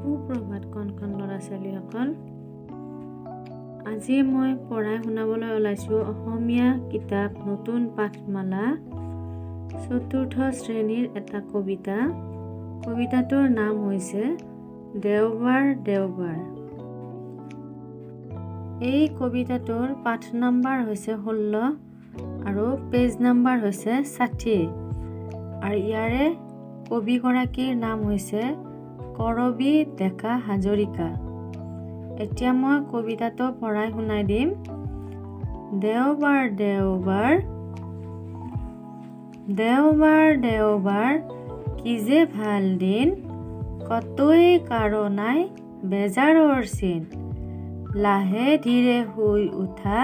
সুপ্ৰভাত কণ ল'ৰা ছোৱালীসকল। আজি মই পঢ়াই শুনাবলৈ ওলাইছোঁ অসমীয়া কিতাপ নতুন পাঠমালা ৪ৰ্থ শ্ৰেণীৰ এটা কবিতা। কবিতাটোৰ নাম হৈছে দেওবাৰ দেওবাৰ। এই কবিতাটোৰ পাঠ নম্বৰ হৈছে 16 আৰু পেজ নম্বৰ হৈছে 60 আৰু ইয়াৰে কবিগৰাকীৰ নাম হৈছে কৰবী ডেকা হাজৰিকা। এতিয়া মই কবিতাটো পঢ়াই শুনাই দিম। দেওবাৰ দেওবাৰ দেওবাৰ দেওবাৰ কি যে ভাল দিন, কতোৱে কাৰো নাই বেজাৰৰ চিন। লাহে ধীৰে শুই উঠা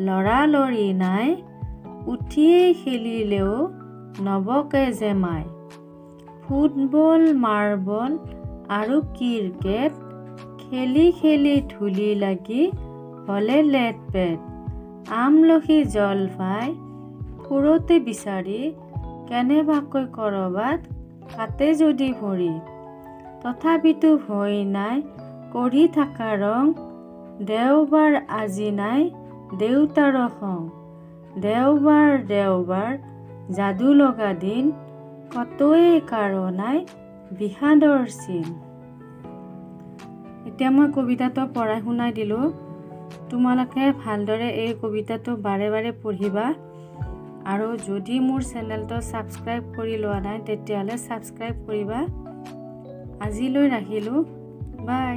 লৰালৰি নাই, উঠিয়েই খেলিলেও নবকে যে মাই। ফুটবল মাৰ্বল আৰু ক্ৰিকেট খেলি খেলি ধূলি লাগি হলে লেট পেট। আমলখি জলফাই ফুৰতে বিচাৰি কেনেবাকৈ কৰবাত কাটে যদি ভৰি। তথাপিতো ভয় নাই কৰি থকা ৰং, দেওবাৰ আজি নাই দেউতাৰ খং। দেওবাৰ দেওবাৰ যাদু লগা দিন, কতোৱে কাৰো নাই বিষাদৰ চিন। এতিয়া মই কবিতাটো পঢ়াই শুনাই দিলোঁ। তোমালোকে ভালদৰে এই কবিতাটো বাৰে বাৰে পঢ়িবা আৰু যদি মোৰ চেনেলটো ছাবস্ক্ৰাইব কৰি লোৱা নাই তেতিয়াহ'লে ছাবস্ক্ৰাইব কৰিবা। আজিলৈ ৰাখিলোঁ, বাই।